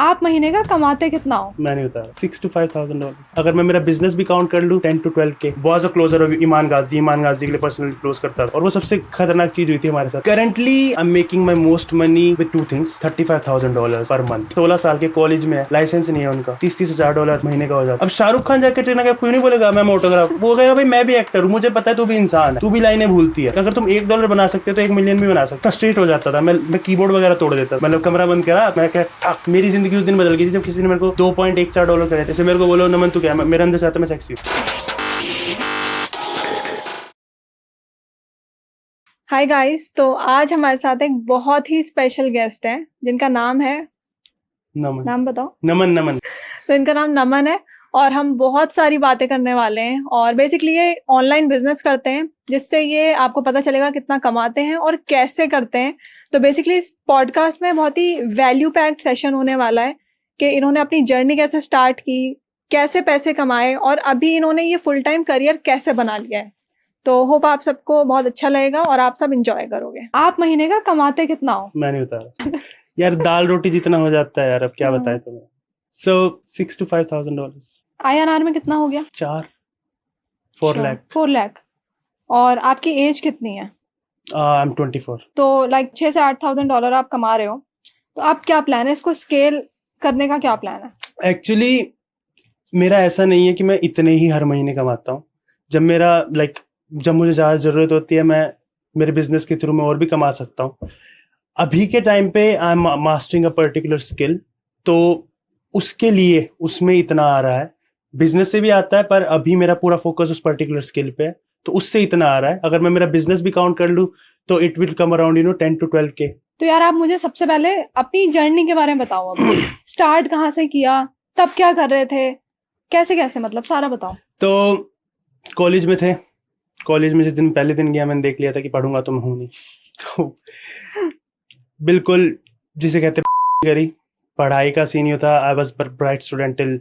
आप महीने का कमाते कितना हो? मैंने बताया $6,000 to $5,000। अगर मैं मेरा बिजनेस भी काउंट कर लूँ 10 to 12K। Was a closer of Imaan Gazi के लिए पर्सनली क्लोज करता था और वो सबसे खतरनाक चीज हुई थी हमारे साथ। Currently I am making my most money with two things, $35,000 per month. 16 साल के कॉलेज में लाइसेंस नहीं है उनका, $30,000 महीने का हो जाता। अब शाहरुख खान जाके ट्रेनर क्यों नहीं बोलेगा मैं ऑटोग्राफ, वो कहेगा भाई मैं भी एक्टर हूँ, मुझे पता है तू भी इंसान है, तू भी लाइनें भूलती है। अगर तुम $1 बना सकते हो तो 1 मिलियन भी बना सकते। स्ट्रेट हो जाता था मैं कीबोर्ड वगैरह तोड़ देता, मतलब कमरा बंद करा, मैं क्या ठक। मेरी जिंदगी उस दिन बदल गई थी जब किसी ने मेरे को $2.14 करे। जैसे मेरे को बोलो नमन तू क्या, मेरे अंदर से आता मैं सेक्सी हूँ। हाय गाइस, तो आज हमारे साथ एक बहुत ही स्पेशल गेस्ट है जिनका नाम है नमन। नाम बताओ। नमन। तो इनका नाम नमन है और हम बहुत सारी बातें करने वाले हैं और बेसिकली ये ऑनलाइन बिजनेस करते हैं जिससे ये आपको पता चलेगा कितना कमाते हैं और कैसे करते हैं। तो बेसिकली इस पॉडकास्ट में बहुत ही वैल्यू पैक्ड सेशन होने वाला है कि इन्होंने अपनी जर्नी कैसे स्टार्ट की, कैसे पैसे कमाए और अभी इन्होंने ये फुल टाइम करियर कैसे बना लिया है। तो होप आप सबको बहुत अच्छा लगेगा और आप सब एंजॉय करोगे। आप महीने का कमाते कितना हो? मैंने बताया यार दाल रोटी जितना हो जाता है यार, अब क्या बताएं तुम्हें। So $6,000 to $5,000। INR में कितना हो गया? 4 लाख। 4 लाख। और आपकी एज कितनी है? I am 24। तो लाइक $6,000 से $8,000 आप कमा रहे हो, तो आप क्या प्लान है, इसको स्केल करने का क्या प्लान है? एक्चुअली मेरा ऐसा नहीं है कि मैं इतने ही हर महीने कमाता हूँ। जब मेरा जब मुझे ज़्यादा ज़रूरत होती है मैं मेरे बिजनेस के थ्रू मैं और भी कमा सकता हूँ। अभी के टाइम पे I am mastering a particular skill, तो उसके लिए उसमें इतना आ रहा है। बिजनेस से भी आता है पर अभी मेरा पूरा फोकस उस पर्टिकुलर स्किल पे है, तो उससे इतना आ रहा है। अगर मैं मेरा बिजनेस भी काउंट कर लूँ तो it will come around 10 to 12K। तो यार आप मुझे सबसे पहले अपनी जर्नी के बारे में बताओ। अब स्टार्ट कहाँ से किया, तब क्या कर रहे थे, कैसे कैसे, मतलब सारा बताओ। तो कॉलेज में थे, कॉलेज में जिस दिन पहले दिन गया मैंने देख लिया था कि पढ़ूंगा तो मैं हूँ नहीं, तो बिल्कुल जिसे कहते करी। पढ़ाई का सीन ही था। I was bright student till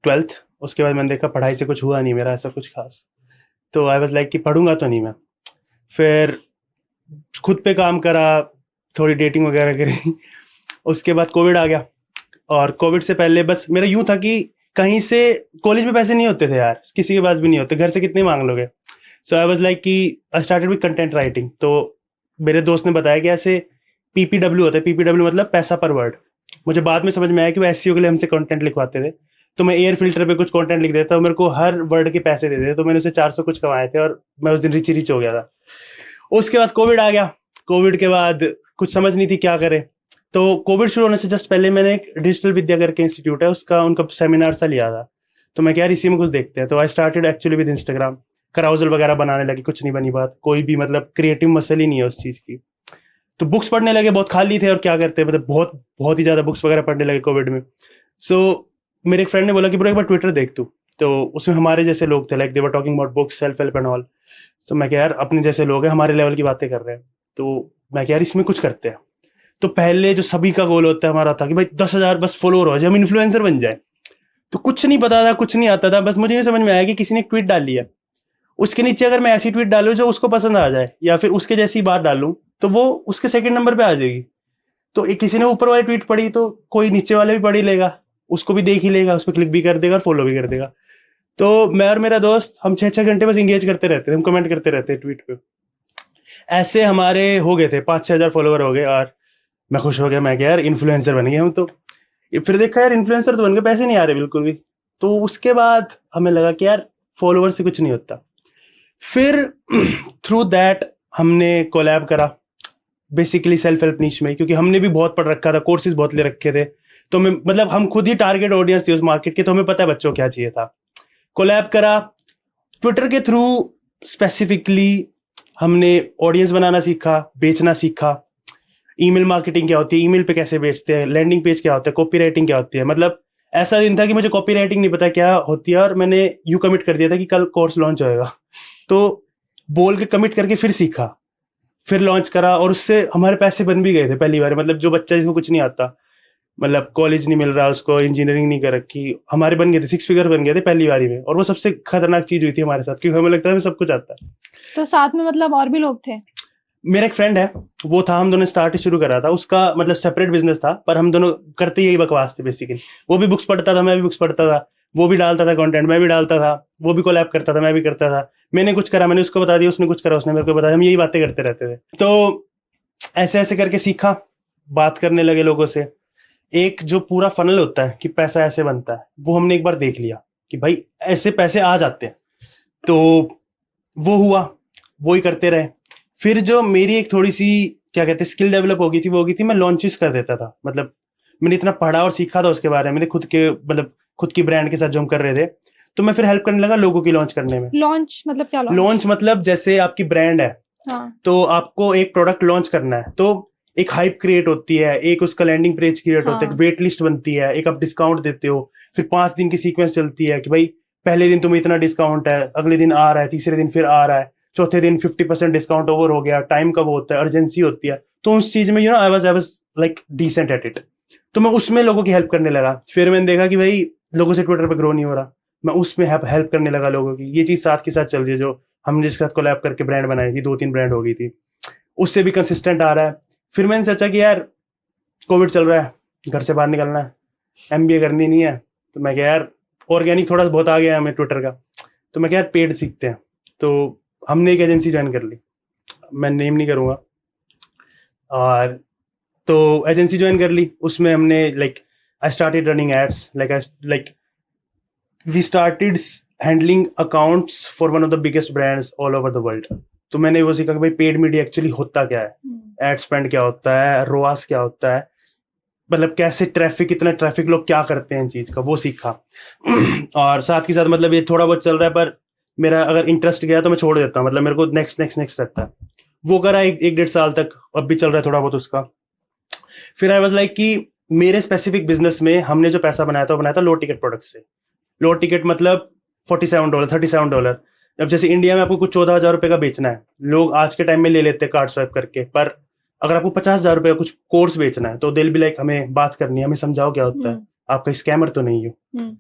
12th। उसके बाद मैंने देखा पढ़ाई से कुछ हुआ नहीं मेरा ऐसा कुछ खास, तो आई वॉज लाइक कि पढ़ूंगा तो नहीं मैं। फिर खुद पे काम करा, थोड़ी डेटिंग वगैरह करी। उसके बाद कोविड आ गया और कोविड से पहले बस मेरा यूं था कि कहीं से कॉलेज में पैसे नहीं होते थे यार, किसी के पास भी नहीं होते, घर से कितने मांग लोगे। सो आई वाज लाइक कि I started with content writing. तो मेरे दोस्त ने बताया कि ऐसे PPW होता है, PPW मतलब पैसा पर वर्ड। मुझे बाद में समझ में आया कि वो SEO के लिए हमसे कंटेंट लिखवाते थे, तो मैं एयर फिल्टर पे कुछ कंटेंट लिख देता, मेरे को हर वर्ड के पैसे देते थे, तो मैंने उसे 400 कुछ कमाए थे और मैं उस दिन रिच हो गया था। उसके बाद कोविड आ गया। कोविड के बाद कुछ समझ नहीं थी क्या करे, तो कोविड शुरू होने से जस्ट पहले मैंने एक डिजिटल विद्या करके इंस्टीट्यूट है उसका उनका सेमिनार सा लिया था, तो मैं क्या इसी में कुछ देखते हैं। तो I started actually with Instagram, कराउजल वगैरह बनाने लगे, कुछ नहीं बनी बात, कोई भी मतलब क्रिएटिव मसल ही नहीं है उस चीज़ की। तो बुक्स पढ़ने लगे, बहुत खाली थे और क्या करते, मतलब बहुत ही ज़्यादा बुक्स वगैरह पढ़ने लगे कोविड में। सो मेरे एक फ्रेंड ने बोला कि ब्रो एक बार ट्विटर देख तू, तो उसमें हमारे जैसे लोग थे, like they were talking about books, self help and all. So मैं क्या यार अपने जैसे लोग हैं, हमारे लेवल की बातें कर रहे हैं, तो मैं क्या यार इसमें कुछ करते हैं। तो पहले जो सभी का गोल होता है हमारा था कि भाई 10,000 बस फॉलोअर हो जाए, हम इन्फ्लुएंसर बन जाए। तो कुछ नहीं पता था, कुछ नहीं आता था, बस मुझे ये समझ में आया कि किसी ने एक ट्वीट डाली है, उसके नीचे अगर मैं ऐसी ट्वीट डालूं जो उसको पसंद आ जाए या फिर उसके जैसी बात डालूं तो वो उसके सेकंड नंबर पे आ जाएगी। तो एक किसी ने ऊपर वाली ट्वीट पढ़ी तो कोई नीचे वाले भी पढ़ ही लेगा, उसको भी देख ही लेगा, उस पर क्लिक भी कर देगा और फॉलो भी कर देगा। तो मैं और मेरा दोस्त हम 6-6 घंटे बस इंगेज करते रहते थे, हम कमेंट करते रहते ट्वीट पे। ऐसे हमारे हो गए थे 5-6 हज़ार फॉलोवर हो गए और मैं खुश हो गया, मैं क्या यार इन्फ्लुएंसर बन गए हम तो। फिर देखा यार इन्फ्लुएंसर तो बन गए, पैसे नहीं आ रहे बिल्कुल भी। तो उसके बाद हमें लगा कि यार फॉलोवर से कुछ नहीं होता। फिर थ्रू दैट हमने कोलैब करा बेसिकली सेल्फ हेल्प नीश में, क्योंकि हमने भी बहुत पढ़ रखा था, कोर्सेज बहुत ले रखे थे, तो हमें मतलब हम खुद ही टारगेट ऑडियंस थी उस मार्केट के, तो हमें पता है बच्चों क्या चाहिए था। कोलैब करा ट्विटर के थ्रू, स्पेसिफिकली हमने ऑडियंस बनाना सीखा, बेचना सीखा, ईमेल मार्केटिंग क्या होती है, ईमेल पे कैसे बेचते हैं, लैंडिंग पेज क्या होता है, कॉपी राइटिंग क्या होती है। मतलब ऐसा दिन था कि मुझे कॉपी राइटिंग नहीं पता क्या होती है और मैंने यू कमिट कर दिया था कि कल कोर्स लॉन्च होएगा, तो बोल के कमिट करके फिर सीखा, फिर लॉन्च करा और उससे हमारे पैसे बन भी गए थे पहली बार। मतलब जो बच्चा जिसको कुछ नहीं आता, मतलब कॉलेज नहीं मिल रहा उसको, इंजीनियरिंग नहीं कर रखी, हमारे बन गए थे 6 फिगर बन गए थे पहली बारी में। और वो सबसे खतरनाक चीज हुई थी हमारे साथ, क्योंकि हमें लगता है सब कुछ आता है। तो साथ में मतलब और भी लोग थे? मेरा एक फ्रेंड है, वो था, हम दोनों स्टार्ट शुरू करा था, उसका मतलब सेपरेट बिजनेस था, पर हम दोनों करते यही बकवास थे बेसिकली। वो भी बुक्स पढ़ता था, मैं भी बुक्स पढ़ता था, वो भी डालता था कंटेंट, मैं भी डालता था, वो भी कोलैब करता था, मैं भी करता था। मैंने कुछ करा, मैंने उसको बता दिया, उसने कुछ करा, उसने मेरे को बताया, हम यही बातें करते रहते थे। तो ऐसे ऐसे करके सीखा, बात करने लगे लोगों से। एक जो पूरा फनल होता है कि पैसा ऐसे बनता है, वो हमने एक बार देख लिया कि भाई ऐसे पैसे आ जाते हैं। तो वो हुआ, वो ही करते रहे। फिर जो मेरी एक थोड़ी सी क्या कहते हैं स्किल डेवलप हो गई थी, वो हो गई थी मैं लॉन्चेस कर देता था। मतलब मैंने इतना पढ़ा और सीखा था उसके बारे में, मैंने खुद के मतलब खुद की ब्रांड के साथ जो हम कर रहे थे, तो मैं फिर हेल्प करने लगा लोगों की लॉन्च करने में। लॉन्च मतलब क्या लॉन्च? लॉन्च मतलब जैसे आपकी ब्रांड है, हाँ। तो आपको एक प्रोडक्ट लॉन्च करना है, तो एक हाइप क्रिएट होती है, एक उसका लैंडिंग पेज क्रिएट होता है, एक वेट लिस्ट बनती है, एक आप डिस्काउंट देते हो, फिर 5 दिन की सीक्वेंस चलती है कि भाई पहले दिन तुम्हें इतना डिस्काउंट है, अगले दिन आ रहा है, तीसरे दिन फिर आ रहा है, चौथे दिन 50% डिस्काउंट ओवर हो गया, टाइम कब होता है, अर्जेंसी होती है। तो उस चीज में I was like decent at it. तो मैं उसमें लोगों की हेल्प करने लगा। फिर मैंने देखा कि भाई लोगों से ट्विटर पे ग्रो नहीं हो रहा, मैं उसमें हेल्प करने लगा लोगों की। ये चीज साथ के साथ चल रही है, जो हम जिसके साथ कोलैब करके ब्रांड बनाई थी, 2-3 ब्रांड हो गई थी, उससे भी कंसिस्टेंट आ रहा है। फिर मैंने सोचा कि यार कोविड चल रहा है, घर से बाहर निकलना है, एमबीए करनी नहीं है, तो मैं क्या यार ऑर्गेनिक थोड़ा बहुत आ गया है हमें ट्विटर का, तो मैं क्या यार पेड सीखते हैं। तो हमने एक एजेंसी ज्वाइन कर ली, मैं नेम नहीं करूँगा। और तो एजेंसी ज्वाइन कर ली, उसमें हमने like I started running ads, like we started handling accounts for one of the biggest brands all over the world. तो मैंने वो सीखा कि भाई पेड मीडिया एक्चुअली होता क्या है, एड स्पेंड क्या होता है, रोआस क्या होता है, मतलब कैसे ट्रैफिक, इतना ट्रैफिक लोग क्या करते हैं इन चीज का, वो सीखा। और साथ ही साथ मतलब ये थोड़ा बहुत चल रहा है, पर मेरा अगर इंटरेस्ट गया तो मैं छोड़ देता हूँ, मतलब मेरे को नेक्स्ट नेक्स्ट नेक्स्ट रहता है। वो करा 1-1.5 साल तक, अब भी चल रहा है थोड़ा बहुत उसका। फिर आई वाज लाइक कि मेरे स्पेसिफिक बिजनेस में हमने जो पैसा बनाया था, वो बनाया था लो टिकट प्रोडक्ट से। लो टिकट मतलब $47, $37। अब जैसे इंडिया में आपको कुछ 14,000 रुपए का बेचना है, लोग आज के टाइम में ले लेते हैं कार्ड स्वाइप करके, पर अगर आपको 50,000 रुपए का कुछ कोर्स बेचना है, तो दिल भी लाइक हमें बात करनी है, हमें समझाओ क्या होता है, आपका स्कैमर तो नहीं हो।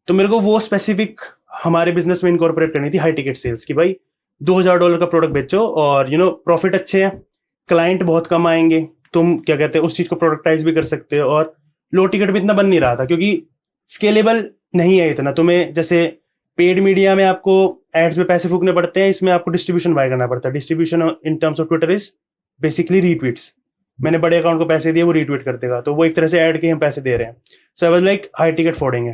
तो मेरे को वो स्पेसिफिक हमारे बिजनेस में इनकॉर्पोरेट करनी थी, हाई टिकट सेल्स, कि भाई $2,000 का प्रोडक्ट बेचो और प्रॉफिट अच्छे हैं, क्लाइंट बहुत कम आएंगे, तुम क्या कहते हैं उस चीज को प्रोडक्टाइज भी कर सकते हो। और लो टिकट भी इतना बन नहीं रहा था, क्योंकि स्केलेबल नहीं है इतना। तुम्हें जैसे पेड मीडिया में आपको एड्स में पैसे फूकने पड़ते हैं, इसमें आपको डिस्ट्रीब्यूशन बाय करना पड़ता है। Distribution in terms of Twitter is basically retweets. मैंने बड़े अकाउंट को पैसे दिए, वो रीट्वीट कर देगा, तो वो एक तरह से ऐड के हम पैसे दे रहे हैं। So I was like high ticket फोड़ेंगे।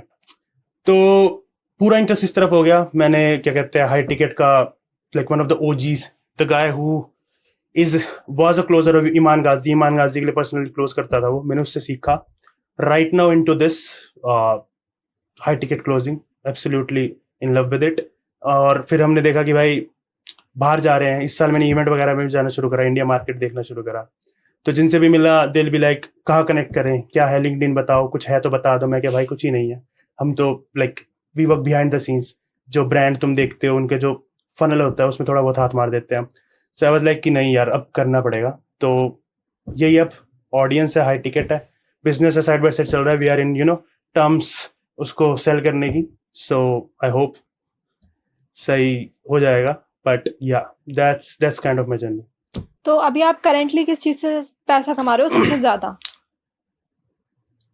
तो पूरा इंटरेस्ट इस तरफ हो गया। मैंने क्या कहते हैं हाई टिकट का like one of the OGs, the guy who was a closer of Imaan Gazi के लिए पर्सनली क्लोज करता था वो, मैंने उससे सीखा। Right now into this high ticket closing, absolutely in love with it. और फिर हमने देखा कि भाई बाहर जा रहे हैं, इस साल मैंने इवेंट वगैरह में भी जाना शुरू करा, इंडिया मार्केट देखना शुरू करा। तो जिनसे भी मिला दिल भी लाइक कहाँ कनेक्ट करें, क्या है लिंक्डइन बताओ, कुछ है तो बता दो। मैं क्या भाई कुछ ही नहीं है, हम तो like we work behind the scenes, जो ब्रांड तुम देखते हो उनके जो फनल होता है उसमें थोड़ा बहुत हाथ मार देते हैं। सो आई वाज लाइक कि नहीं यार अब करना पड़ेगा। तो यही अब ऑडियंस है, हाई टिकट है, बिजनेस है, साइड बाय साइड चल रहा है। वी आर इन टर्म्स उसको सेल करने की। सो आई होप सही हो जाएगा, बट या that's kind of my journey. तो अभी आप करेंटली किस चीज से पैसा कमा रहे हो सबसे ज्यादा?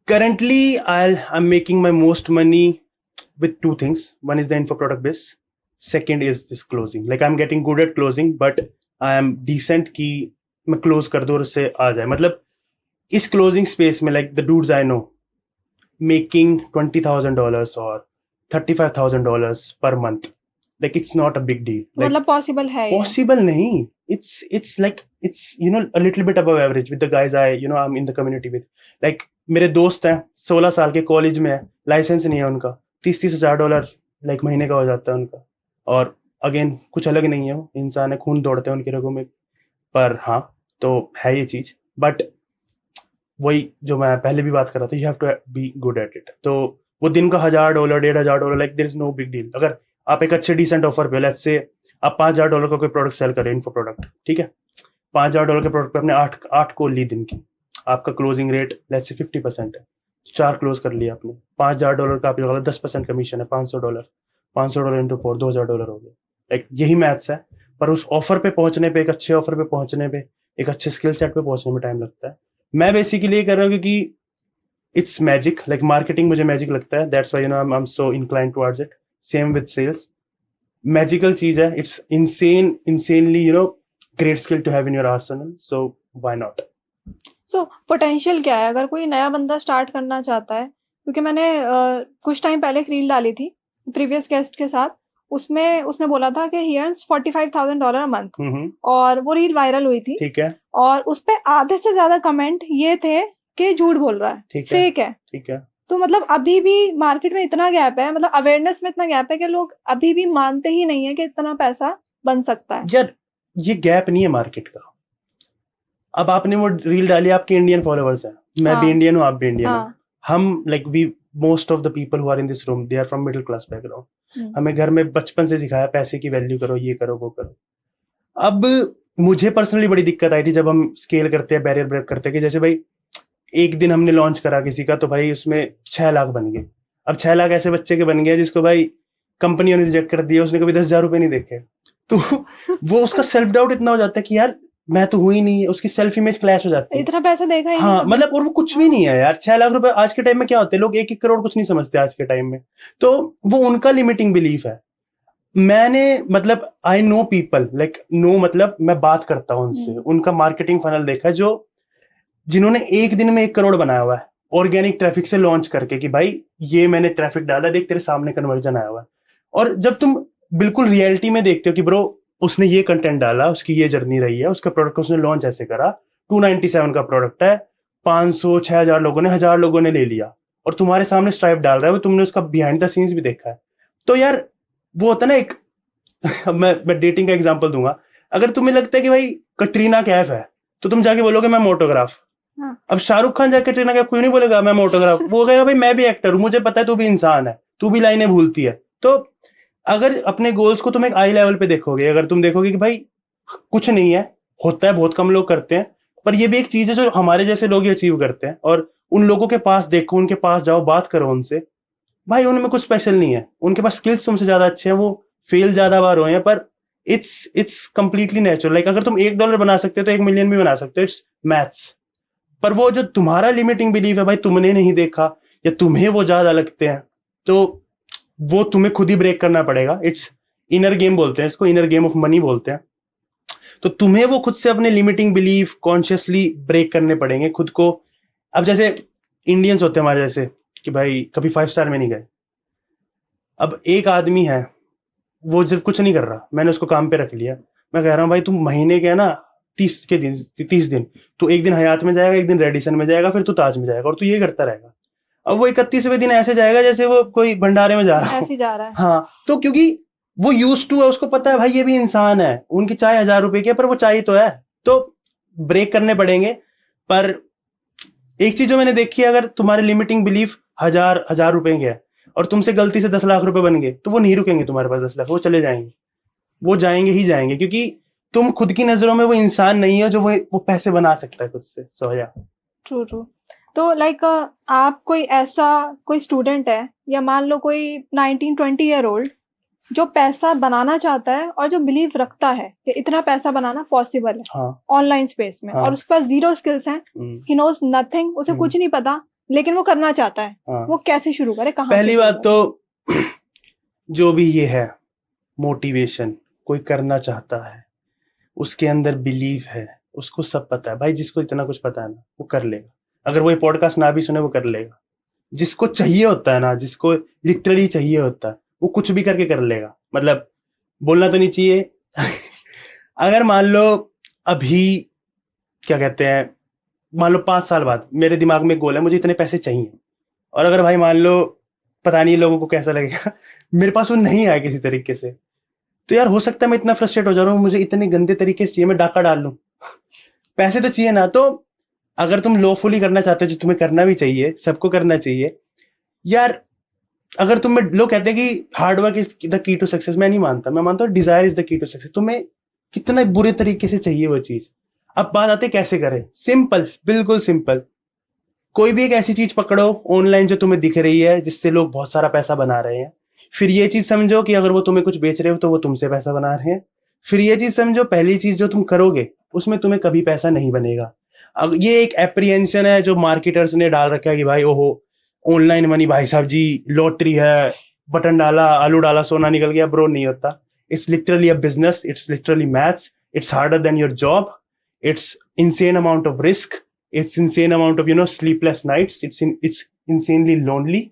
Currently, I'm making my most money with two things. One is the info product base. Second is this closing. Like I'm getting good at closing, but I am decent कि मैं close कर दूँ और उससे आ जाए। मतलब इस closing space में like the dudes I know making $20,000 or $35,000 per month. Like it's not a big deal. Like मतलब पॉसिबल है ये? possible नहीं, it's like it's a little bit above average with the guys I'm in the community with. Like मेरे दोस्त हैं 16 साल के, college में है, लाइसेंस नहीं है उनका, $30,000 लाइक महीने का हो जाता है उनका। और अगेन कुछ अलग नहीं है, वो इंसान है, खून दौड़ते हैं उनके रगों में। पर हाँ, तो है ये चीज। बट वही जो मैं पहले भी बात कर रहा था, you have to be good at it. तो वो दिन का $1,000 $1,500 like there is no big deal. अगर आप एक अच्छे डिसेंट ऑफर पे, लेट्स से आप $5,000 का कोई प्रोडक्ट सेल करें, इन्फो प्रोडक्ट, ठीक है, $5,000 के प्रोडक्ट पे आपने 8 कॉल ली दिन की, आपका क्लोजिंग रेट लेट्स से 50% है, 4 क्लोज कर लिया आपने, $5,000 का आपका 10% कमीशन है, $500 इंटू 4 $2,000 हो गया। लाइक यही मैथ्स है। पर उस ऑफर पे पहुंचने पे, एक अच्छे ऑफर पे पहुंचने पे, एक अच्छे स्किल सेट पे पहुंचने में टाइम लगता है। मैं बेसिकली ये कर रहा हूँ क्योंकि इट्स मैजिक, लाइक मार्केटिंग मुझे मैजिक लगता है, that's why you know I am so inclined towards it. Same with sales, magical चीज है, it's insanely great skill to have in your arsenal, so why not. So potential क्या है अगर कोई नया बंदा स्टार्ट करना चाहता है? क्योंकि मैंने कुछ टाइम पहले एक रील डाली थी प्रीवियस गेस्ट के साथ, उसमें उसने बोला था कि ही अर्न्स $45,000 अ मंथ, और वो रील वायरल हुई थी। ठीक है, और उस पे आधे से ज्यादा कमेंट ये थे कि झूठ बोल रहा है, ठीक है, फेक है। ठीक है। तो मतलब अभी भी मार्केट में इतना गैप है, मतलब अवेयरनेस में इतना गैप है कि लोग अभी भी मानते ही नहीं है कि इतना पैसा बन सकता है। यार ये गैप नहीं है मार्केट का। अब आपने वो रील डाली, आपके इंडियन फॉलोअर्स हैं, मैं भी हाँ, इंडियन हूँ, आप भी इंडियन हो। हाँ, हम like we most of the people who are in this room they are from middle class background. हमें घर में बचपन से सिखाया पैसे की वैल्यू करो, ये करो, वो करो। अब मुझे पर्सनली बड़ी दिक्कत आई थी जब हम स्केल करते हैं, बैरियर ब्रेक करते हैं, कि जैसे भाई एक दिन हमने लॉन्च करा किसी का, तो भाई उसमें 6 लाख बन गए। अब 6 लाख ऐसे बच्चे के बन गए जिसको भाई कंपनियों ने रिजेक्ट कर दिया, उसने कभी 10,000 रुपए नहीं देखे। तो वो उसका सेल्फ डाउट इतना हो जाता है कि यार मैं तो हुई नहीं है, उसकी सेल्फ इमेज क्लैश हो जाती है। इतना पैसा देखा ही नहीं हाँ कभी। मतलब, और वो कुछ भी नहीं है यार। 6 लाख रुपए आज के टाइम में क्या होते हैं, लोग 1-1 करोड़ कुछ नहीं समझते आज के टाइम में। तो वो उनका लिमिटिंग बिलीफ है। मैंने मतलब I know people like no, मतलब मैं बात करता हूँ उनसे, उनका मार्केटिंग फनल देखा है, जो जिन्होंने एक दिन में 1 करोड़ बनाया हुआ है ऑर्गेनिक ट्रैफिक से लॉन्च करके, कि भाई ये मैंने ट्रैफिक डाला, देख तेरे सामने कन्वर्जन आया हुआ है। और जब तुम बिल्कुल रियलिटी में देखते हो कि ब्रो उसने ये कंटेंट डाला, उसकी ये जर्नी रही है, उसका प्रोडक्ट उसने लॉन्च ऐसे करा, 297 का प्रोडक्ट है, 500-6,000 लोगों ने, 1,000 लोगों ने ले लिया, और तुम्हारे सामने स्ट्राइप डाल रहा है वो, तुमने उसका बिहाइंड द सीन्स भी देखा है। तो यार वो होता है ना एक मैं डेटिंग का एग्जांपल दूंगा। अगर तुम्हें लगता है कि भाई कटरीना कैफ है, तो तुम जाके बोलोगे मैं मोटोग्राफ। हाँ। अब शाहरुख खान जाके कटरीना कैफ, कोई नहीं बोलेगा मैं मोटोग्राफ, वो कहेगा भाई मैं भी एक्टर हूं, मुझे पता है तू भी इंसान है, तू भी लाइनें भूलती है। तो अगर अपने गोल्स को तुम एक आई लेवल पे देखोगे, अगर तुम देखोगे कि भाई कुछ नहीं है, होता है, बहुत कम लोग करते हैं, पर ये भी एक चीज है जो हमारे जैसे लोग ही अचीव करते हैं, और उन लोगों के पास देखो, उनके पास जाओ, बात करो उनसे, भाई उनमें कुछ स्पेशल नहीं है, उनके पास स्किल्स तुमसे ज्यादा अच्छे हैं, वो फेल ज्यादा बार हुए हैं, पर इट्स कंप्लीटली नेचुरल। लाइक अगर तुम $1 बना सकते हो तो 1 मिलियन भी बना सकते हो, इट्स मैथ्स। पर वो जो तुम्हारा लिमिटिंग बिलीफ है भाई, तुमने नहीं देखा या तुम्हें वो ज्यादा लगते हैं, तो वो तुम्हें खुद ही ब्रेक करना पड़ेगा। इट्स इनर गेम बोलते हैं इसको, इनर गेम ऑफ मनी बोलते हैं। तो तुम्हें वो खुद से अपने लिमिटिंग बिलीफ कॉन्शियसली ब्रेक करने पड़ेंगे खुद को। अब जैसे इंडियंस होते हैं हमारे जैसे, कि भाई कभी 5 स्टार में नहीं गए। अब एक आदमी है, वो जब कुछ नहीं कर रहा, मैंने उसको काम पे रख लिया, मैं कह रहा हूँ भाई तुम महीने के है ना 30 दिन, तो एक दिन हयात में जाएगा, एक दिन रेडिसन में जाएगा, फिर तू ताज में जाएगा, और तू ये करता रहेगा। अब वो 31वें दिन ऐसे जाएगा जैसे वो कोई भंडारे में जा रहा है, ऐसे ही जा रहा है। हाँ, तो क्योंकि वो यूज टू है, उसको पता है भाई ये भी इंसान है, उनकी चाय 1,000 रुपए की है, पर वो चाय तो है। तो ब्रेक करने पड़ेंगे। पर एक चीज जो मैंने देखी है, अगर तुम्हारे लिमिटिंग बिलीफ 1,000 रुपए के है और तुमसे गलती से 10 लाख रुपए बन गए, तो वो नहीं रुकेंगे तुम्हारे पास 10 लाख, वो चले जाएंगे, वो जाएंगे ही जाएंगे, क्योंकि तुम खुद की नजरों में वो इंसान नहीं हो जो वो पैसे बना सकता है खुद से। सो या ट्रू ट्रू। तो लाइक आप कोई ऐसा कोई स्टूडेंट है, या मान लो कोई 19-20 ईयर ओल्ड जो पैसा बनाना चाहता है और जो बिलीव रखता है कि इतना पैसा बनाना पॉसिबल है हाँ, ऑनलाइन स्पेस में, हाँ, और उसके पास 0 स्किल्स हैं, ही नोज नथिंग, उसे कुछ नहीं पता, लेकिन वो करना चाहता है, हाँ। वो कैसे शुरू करे, कहाँ से पहली शुरू बात करे? तो जो भी ये है मोटिवेशन, कोई करना चाहता है, उसके अंदर बिलीव है, उसको सब पता है भाई। जिसको इतना कुछ पता है ना, वो कर लेगा। अगर वो ये पॉडकास्ट ना भी सुने, वो कर लेगा। जिसको चाहिए होता है ना, जिसको लिटरली चाहिए होता है, वो कुछ भी करके कर लेगा। मतलब बोलना तो नहीं चाहिए अगर मान लो अभी क्या कहते हैं, मान लो 5 साल बाद मेरे दिमाग में गोल है, मुझे इतने पैसे चाहिए, और अगर भाई मान लो पता नहीं लोगों को कैसा लगेगा मेरे पास वो नहीं आए किसी तरीके से, तो यार हो सकता है मैं इतना फ्रस्ट्रेट हो जा रहा हूँ, मुझे इतने गंदे तरीके से चाहिए, मैं डाका डाल लूं पैसे तो चाहिए ना। तो अगर तुम लॉफुली करना चाहते हो, जो तुम्हें करना भी चाहिए, सबको करना चाहिए यार। अगर तुम्हें लोग कहते हैं कि hard work is the key to success, मैं नहीं मानता। मैं मानता हूँ desire is the key to success. तुम्हें कितना बुरे तरीके से चाहिए वो चीज। अब बात आती है कैसे करें। सिंपल, बिल्कुल सिंपल। कोई भी एक ऐसी चीज पकड़ो ऑनलाइन जो तुम्हें दिख रही है, जिससे लोग बहुत सारा पैसा बना रहे हैं। फिर ये चीज समझो कि अगर वो तुम्हें कुछ बेच रहे हो तो वो तुमसे पैसा बना रहे हैं। फिर ये चीज समझो, पहली चीज जो तुम करोगे उसमें तुम्हें कभी पैसा नहीं बनेगा। अब ये एक एप्रीहेंशन है जो मार्केटर्स ने डाल रखा है कि भाई ओहो ऑनलाइन मनी भाई साहब जी लॉटरी है, बटन डाला आलू डाला सोना निकल गया। ब्रो नहीं होता। It's literally a business, it's literally maths, it's harder than your job, it's insane amount of risk, it's insane amount of sleepless nights, it's insanely lonely.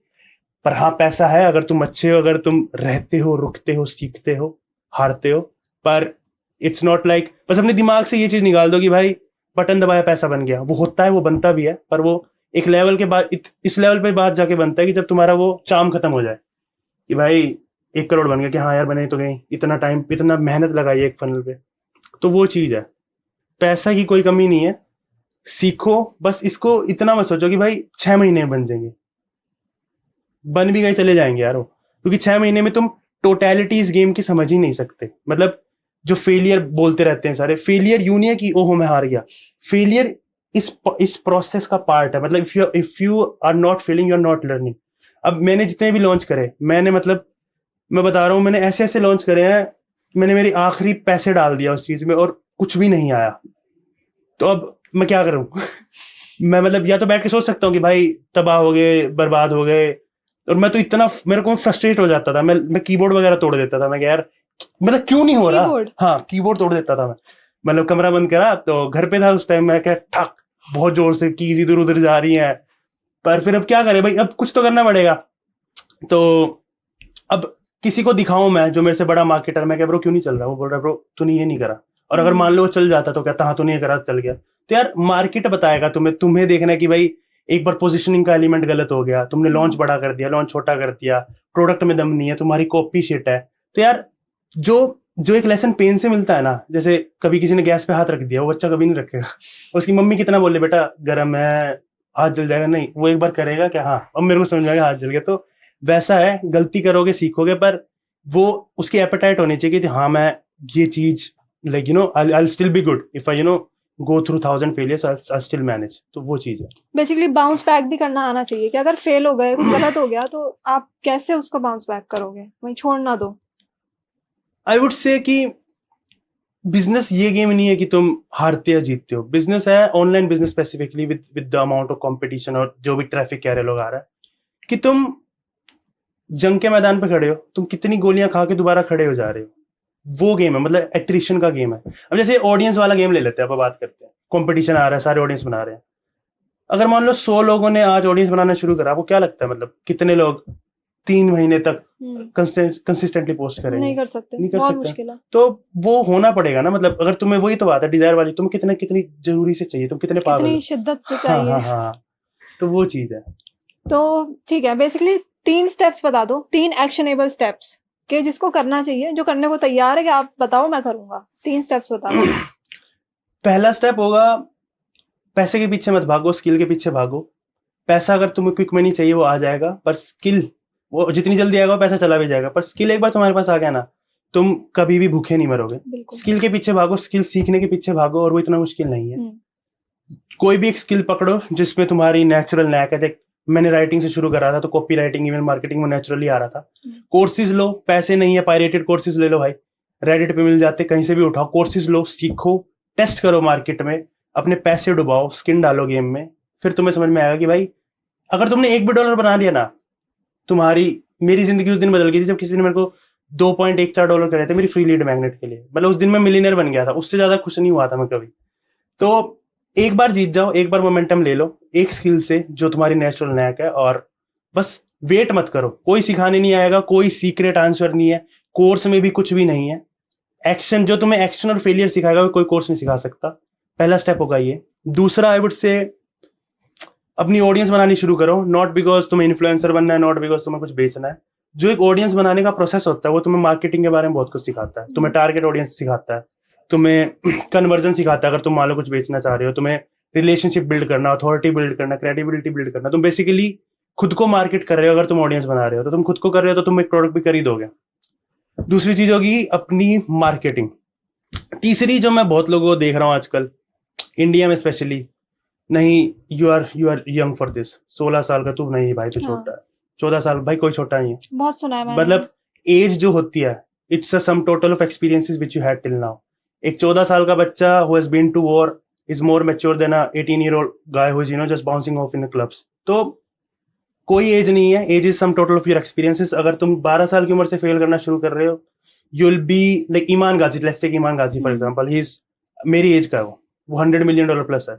पर हाँ पैसा है अगर तुम अच्छे हो, अगर तुम रहते हो, रुकते हो, सीखते हो, हारते हो। पर इट्स नॉट लाइक बस अपने दिमाग से ये चीज निकाल दो कि भाई बटन दबाया पैसा बन गया। वो होता है, वो बनता भी है, पर वो एक लेवल के बाद इस लेवल पे बात जाके बनता है कि जब तुम्हारा वो चाम खत्म हो जाए कि भाई 1 करोड़ बन गया, कि हाँ यार बने तो गए, इतना टाइम इतना मेहनत लगाई एक फनल पे। तो वो चीज है, पैसा की कोई कमी नहीं है। सीखो, बस इसको इतना मत सोचो कि भाई 6 महीने में बन जाएंगे, बन भी गए चले जाएंगे यार वो, क्योंकि 6 महीने में तुम टोटलिटी इस गेम की समझ ही नहीं सकते। मतलब जो फेलियर बोलते रहते हैं सारे, फेलियर यूं नहीं है कि ओहो मैं हार गया। फेलियर इस प्रोसेस का पार्ट है। मतलब if you are not failing you are not learning. अब मैंने जितने भी लॉन्च करे, मैंने मतलब मैं बता रहा हूँ, मैंने ऐसे ऐसे लॉन्च करे हैं, मैंने मेरी आखिरी पैसे डाल दिया उस चीज में और कुछ भी नहीं आया। तो अब मैं क्या करूं? मैं मतलब या तो बैठ के सोच सकता हूँ कि भाई तबाह हो गए, बर्बाद हो गए, और मैं तो इतना मेरे को फ्रस्ट्रेट हो जाता था। मैं कीबोर्ड वगैरह तोड़ देता था। मैं यार मतलब क्यों नहीं हो रहा? हाँ कीबोर्ड तोड़ देता था मैं। मतलब कमरा बंद करा तो घर पे था उस टाइम, मैं क्या ठक बहुत जोर से कीज इधर उधर जा रही हैं। पर फिर अब क्या करे भाई, अब कुछ तो करना पड़ेगा। तो अब किसी को दिखाऊं मैं जो मेरे से बड़ा मार्केटर, मैं क्या ब्रो क्यों नहीं चल रहा? वो बोल रहा ब्रो तूने ये नहीं करा। और अगर मान लो वो चल जाता तो कहता हाँ तूने ये करा चल गया। तो यार मार्केट बताएगा तुम्हें देखना है कि भाई एक बार पोजीशनिंग का एलिमेंट गलत हो गया, तुमने लॉन्च बड़ा कर दिया, लॉन्च छोटा कर दिया, प्रोडक्ट में दम नहीं है, तुम्हारी कॉपी शिट है। तो यार जो जो एक लेसन पेन से मिलता है ना, जैसे कभी किसी ने गैस पे हाथ रख दिया, वो बच्चा कभी नहीं रखेगा। उसकी मम्मी कितना बोले बेटा गर्म है हाथ जल जाएगा, नहीं वो एक बार करेगा क्या हाँ अब मेरे को समझ आएगा हाथ जल गया। तो वैसा है, गलती करोगे सीखोगे, पर वो उसकी एपेटाइट होनी चाहिए कि हाँ मैं ये चीज like I'll still be good if I go through 1,000 failures, I'll still manage। तो वो चीज है। बेसिकली बाउंस बैक भी करना आना चाहिए कि अगर फेल हो गए, कुछ गलत हो गया, तो आप कैसे उसको बाउंस बैक करोगे, वहीं छोड़ ना दो। आई वुड से कि बिजनेस ये गेम नहीं है कि तुम हारते या जीतते हो। बिजनेस है online business specifically with the amount of competition और जो भी ट्रैफिक कह रहे लोग आ रहा है, कि तुम जंग के मैदान पे खड़े हो, तुम कितनी गोलियां खा के दोबारा खड़े हो जा रहे हो। वो गेम है, मतलब एट्रिशन का गेम है। अब जैसे ऑडियंस वाला गेम ले लेते हैं, अब बात करते हैं। कंपटीशन आ रहा है, सारे ऑडियंस बना रहे हैं। अगर मान लो 100 लोगों ने आज ऑडियंस बनाना शुरू करा, आपको क्या लगता है मतलब कितने लोग 3 महीने तक कंसिस्टेंटली पोस्ट करेंगे? नहीं कर सकते, नहीं कर बहुत सकते। मुश्किल है। तो वो होना पड़ेगा ना। मतलब अगर तुम्हें, वही तो बात है डिजायर वाली, तुम्हें कितनी जरूरी से चाहिए, तुम कितने पागल कितनी हो। शिद्दत से हाँ चाहिए। हाँ हाँ, तो वो चीज है। तो ठीक है, बेसिकली 3 स्टेप्स बता दो, 3 एक्शनेबल स्टेप्स के जिसको करना चाहिए, जो करने को तैयार है कि आप बताओ मैं करूंगा। 3 स्टेप्स बता दो। पहला स्टेप होगा पैसे के पीछे मत भागो, स्किल के पीछे भागो। पैसा अगर तुम्हें क्विक मनी चाहिए वो आ जाएगा, पर स्किल वो जितनी जल्दी आएगा पैसा चला भी जाएगा। पर स्किल एक बार तुम्हारे पास आ गया ना, तुम कभी भी भूखे नहीं मरोगे। स्किल के पीछे भागो, स्किल सीखने के पीछे भागो, और वो इतना मुश्किल नहीं है। कोई भी एक स्किल पकड़ो जिसमें तुम्हारी नेचुरल नैक है। देख मैंने राइटिंग से शुरू करा था, तो कॉपी राइटिंग इवन मार्केटिंग में नेचुरली आ रहा था। कोर्सेज लो, पैसे नहीं है पायरेटेड कोर्सेज ले लो भाई, रेडिट पे मिल जाते, कहीं से भी उठाओ कोर्सेज लो, सीखो, टेस्ट करो मार्केट में, अपने पैसे डुबाओ, स्किन डालो गेम में। फिर तुम्हें समझ में आएगा कि भाई अगर तुमने $1 भी बना लिया ना, तुम्हारी मेरी जिंदगी उस दिन बदल गई थी जब किसी ने मेरे को $2.14 करे थे मेरी फ्री लीड मैग्नेट के लिए। मतलब उस दिन मैं मिलीनियर बन गया था, उससे ज्यादा खुश नहीं हुआ था मैं कभी। तो एक बार जीत जाओ, एक बार मोमेंटम ले लो एक स्किल से जो तुम्हारी नेचुरल नैक है, और बस वेट मत करो। कोई सिखाने नहीं आएगा, कोई सीक्रेट आंसर नहीं है, कोर्स में भी कुछ भी नहीं है। एक्शन, जो तुम्हें एक्शन और फेलियर सिखाएगा वो कोई कोर्स नहीं सिखा सकता। पहला स्टेप होगा ये। दूसरा आई वुड से अपनी ऑडियंस बनानी शुरू करो। नॉट बिकॉज तुम्हें इन्फ्लुएंसर बनना है, नॉट बिकॉज तुम्हें कुछ बेचना है। जो एक ऑडियंस बनाने का प्रोसेस होता है वो तुम्हें मार्केटिंग के बारे में बहुत कुछ सिखाता है, तुम्हें टारगेट ऑडियंस सिखाता है, तुम्हें कन्वर्जन सिखाता है अगर तुम मान लो कुछ बेचना चाह रहे हो, तुम्हें रिलेशनशिप बिल्ड करना, अथॉरिटी बिल्ड करना, क्रेडिबिलिटी बिल्ड करना। तुम बेसिकली खुद को मार्केट कर रहे हो। अगर तुम ऑडियंस बना रहे हो तो तुम खुद को कर रहे हो, तो तुम एक प्रोडक्ट भी खरीदोगे। दूसरी चीज होगी अपनी मार्केटिंग। तीसरी जो मैं बहुत लोगों को देख रहा हूँ आजकल इंडिया में स्पेशली, नहीं you are young for this, 16 साल का तू नहीं भाई, तो छोटा है। 14 साल भाई कोई छोटा नहीं है। बहुत सुना है मैंने। मतलब एज जो होती है it's a sum total of experiences which you had till now. एक 14 साल का बच्चा who has been to war is more mature than a 18-year-old guy who is just bouncing off in the clubs. तो कोई age नहीं है, age is sum total of your experiences. अगर तुम 12 साल की उम्र से फेल करना शुरू कर रहे हो, you will be like Iman Ghazi. Let's say Iman Ghazi for example, he is मेरी एज का है, वो $100 मिलियन प्लस है,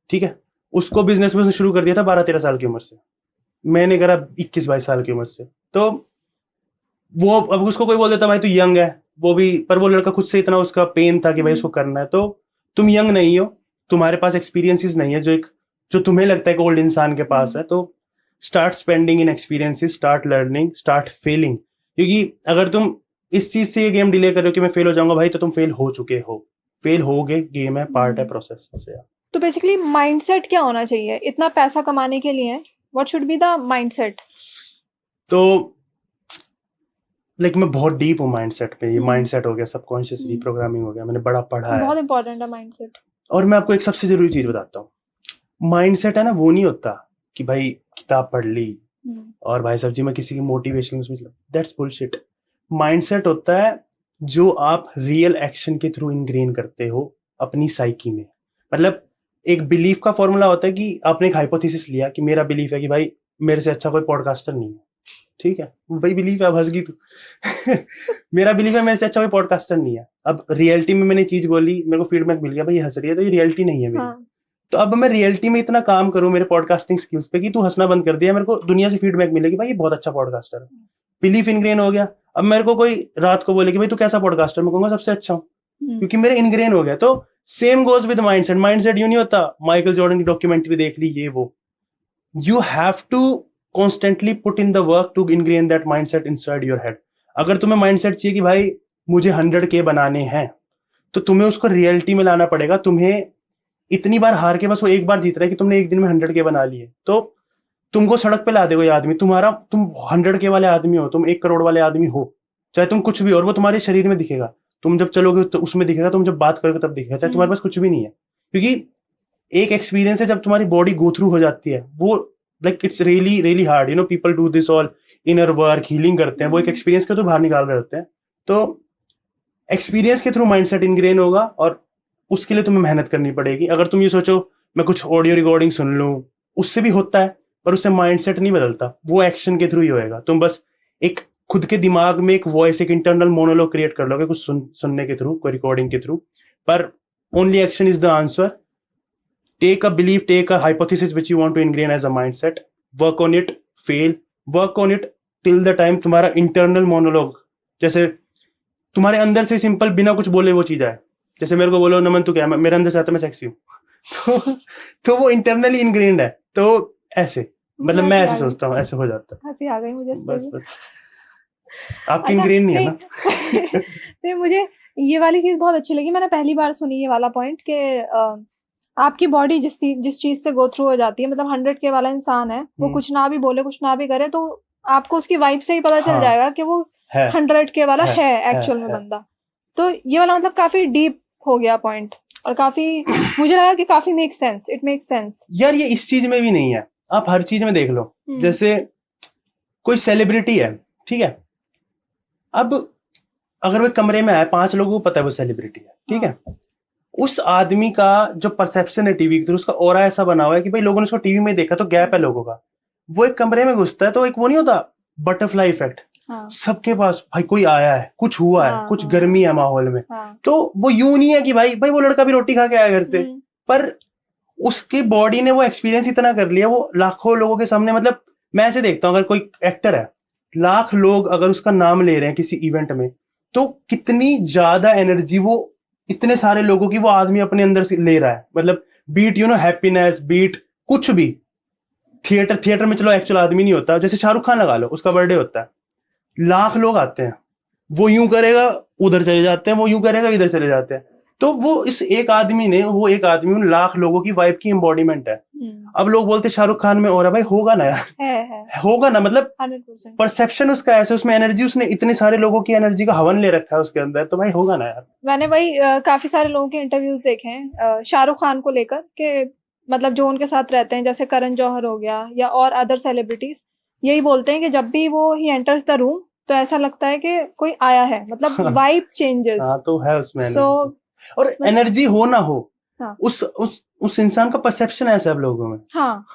ठीक है. उसको बिजनेस में शुरू कर दिया था 12-13 साल की उम्र से, मैंने करा 21-22 साल की उम्र से. तो वो अब उसको कोई बोल देता भाई तू यंग है, वो भी, पर वो लड़का खुद से इतना उसका पेन था कि भाई उसको करना है. तो तुम यंग नहीं हो, तुम्हारे पास एक्सपीरियंसेस नहीं है जो तुम्हें लगता है कि ओल्ड इंसान के पास है. तो start spending in experiences, start learning, start failing. क्योंकि अगर तुम इस चीज से ये गेम डिले कर रहे हो कि मैं फेल हो जाऊंगा, भाई तो तुम फेल हो चुके हो. फेल हो गए, गेम है, पार्ट है प्रोसेस से. तो बेसिकली माइंडसेट क्या होना चाहिए इतना पैसा कमाने के लिए? What should be the mindset? तो लाइक मैं बहुत डीप हूँ माइंडसेट पे. ये माइंडसेट हो गया, सबकॉन्शियस रिप्रोग्रामिंग हो गया, मैंने बड़ा पढ़ा है, बहुत इंपॉर्टेंट है माइंडसेट. और मैं आपको एक सबसे जरूरी चीज बताता हूँ. माइंडसेट है ना, वो नहीं होता कि भाई किताब पढ़ ली और भाई साहब जी मैं किसी की मोटिवेशन में, दैट्स बुलशिट. माइंडसेट होता है जो आप रियल एक्शन के थ्रू इनग्रेन करते हो अपनी साइकी में. मतलब एक बिलीफ का फॉर्मूला होता है कि आपने एक हाइपोथेसिस लिया कि मेरा बिलीफ है कि भाई मेरे से अच्छा कोई पॉडकास्टर नहीं है, ठीक है, भाई बिलीफ है, अब हंस गई तू. मेरा बिलीफ है मेरे से अच्छा कोई पॉडकास्टर नहीं है. अब रियलिटी में मैंने चीज बोली, मेरे को फीडबैक मिल गया भाई ये हंस रही है, तो ये रियलिटी नहीं है मेरी. हाँ. तो अब मैं रियलिटी में इतना काम करूं मेरे पॉडकास्टिंग स्किल्स पे कि तू हंसना बंद कर दिया, मेरे को दुनिया से फीडबैक मिलेगी भाई ये बहुत अच्छा पॉडकास्टर है. बिलीफ इनग्रेन हो गया. अब मेरे को कोई रात को बोले कि भाई तू कैसा पॉडकास्टर, मैं कहूंगा सबसे अच्छा हूँ, क्योंकि मेरे इनग्रेन हो गया. तो same goes with mindset. Mindset यूं नहीं होता माइकल जॉर्डन की डॉक्यूमेंट्री देख ली ये वो. You have to constantly put in the work to ingrain that mindset inside your head. अगर तुम्हें माइंडसेट चाहिए कि भाई मुझे 100K बनाने हैं, तो तुम्हें उसको रियलिटी में लाना पड़ेगा. तुम्हें इतनी बार हार के बस वो एक बार जीत रहा है कि तुमने एक दिन में 100K बना लिए, तो तुमको सड़क पे ला देगा ये आदमी. तुम 100K वाले आदमी हो, तुम 1 करोड़ वाले आदमी हो, चाहे तुम कुछ भी, और वो तुम्हारे शरीर में दिखेगा. तुम जब चलोगे तो उसमें दिखेगा, तुम जब बात करोगे तब दिखेगा, चाहे तुम्हारे पास कुछ भी नहीं है. क्योंकि एक एक्सपीरियंस है जब तुम्हारी बॉडी गो थ्रू हो जाती है, वो like it's really really hard. People do this all inner work, healing करते हैं, वो एक एक्सपीरियंस के तो बाहर निकाल रहे होते हैं. तो एक्सपीरियंस के थ्रू माइंडसेट इनग्रेन होगा, और उसके लिए तुम्हें मेहनत करनी पड़ेगी. अगर तुम ये सोचो मैं कुछ ऑडियो रिकॉर्डिंग सुन लूं, उससे भी होता है, पर उससे माइंडसेट नहीं बदलता, वो एक्शन के थ्रू ही होएगा. तुम बस एक खुद के दिमाग में एक वॉइस, एक इंटरनल मोनोलॉग क्रिएट कर लोगे कुछ सुनने के थ्रू, कोई रिकॉर्डिंग के थ्रू, पर only action is the answer. Take a belief, take a hypothesis which you want to ingrain as a mindset, work on it, fail, work on it till the time तुम्हारा internal monologue, जैसे तुम्हारे अंदर से simple बिना कुछ बोले वो चीज आए. जैसे मेरे को बोलो नमन तू क्या है, मेरे अंदर से आता मैं सेक्सी हूँ. तो वो इंटरनली इनग्रेन्ड है. तो ऐसे मतलब मैं ऐसे सोचता हूँ, ऐसे हो जाता है. हंसी आ गई मुझे. बस आपकी इनग्रेन नहीं है ना. नहीं, मुझे ये वाली चीज बहुत अच्छी लगी. मैंने पहली बार सुनी ये वाला पॉइंट कि आपकी बॉडी जिस चीज से गो थ्रू हो जाती है, मतलब 100K वाला इंसान है, वो कुछ ना भी बोले, कुछ ना भी करे, तो आपको उसकी वाइब से ही पता चल जाएगा कि वो 100K वाला है एक्चुअल में बंदा. तो ये वाला मतलब काफी डीप हो गया पॉइंट, और काफी मुझे लगा कि काफी make sense. It make sense यार. ये इस चीज में भी नहीं है, आप हर चीज में देख लो. जैसे कोई सेलिब्रिटी है, ठीक है, अब अगर वो कमरे में आए, 5 लोगों को पता है वो सेलिब्रिटी है, ठीक है, उस आदमी का जो परसेप्शन है टीवी के थ्रू, उसका ऑरा ऐसा बना हुआ है कि भाई लोगों ने उसको टीवी में देखा, तो गैप है लोगों का. वो एक कमरे में घुसता है तो एक वो नहीं होता बटरफ्लाई इफेक्ट. सबके पास भाई कोई आया है, कुछ हुआ है, कुछ गर्मी है माहौल में. तो वो यूं नहीं है कि भाई वो लड़का भी रोटी खा के आया घर से, पर उसकी बॉडी ने वो एक्सपीरियंस इतना कर लिया, वो लाखों लोगों के सामने. मतलब मैं ऐसे देखता हूँ, अगर कोई एक्टर है, लाख लोग अगर उसका नाम ले रहे हैं किसी इवेंट में, तो कितनी ज्यादा एनर्जी वो इतने सारे लोगों की वो आदमी अपने अंदर से ले रहा है. मतलब बीट हैप्पीनेस, बीट कुछ भी. थिएटर में चलो एक्चुअल आदमी नहीं होता, जैसे शाहरुख खान लगा लो, उसका बर्थडे होता है, लाख लोग आते हैं, वो यूं करेगा उधर चले जाते हैं, वो यूं करेगा इधर चले जाते हैं. तो वो इस एक आदमी उन लाख लोगों की वाइब की एम्बॉडीमेंट है. अब लोग बोलते शाहरुख खान में और है, भाई होगा ना यार, है। होगा ना, मतलब 100% परसेप्शन उसका ऐसे, उसमें एनर्जी, उसने इतने सारे लोगों की एनर्जी का हवन ले रखा है उसके अंदर, तो भाई होगा ना यार. मैंने भाई काफी सारे लोगों के इंटरव्यूज देखे हैं शाहरुख खान को लेकर, के मतलब जो उनके साथ रहते हैं, जैसे करण जौहर हो गया या और अदर सेलिब्रिटीज, यही बोलते हैं कि जब भी वो ही एंटर्स द रूम, तो ऐसा लगता है कि कोई आया है, मतलब वाइब चेंजेस। हाँ तो है उसमें सो एनर्जी, और एनर्जी हो ना हो, हाँ उस इंसान का परसेप्शन है सब लोगों में हाँ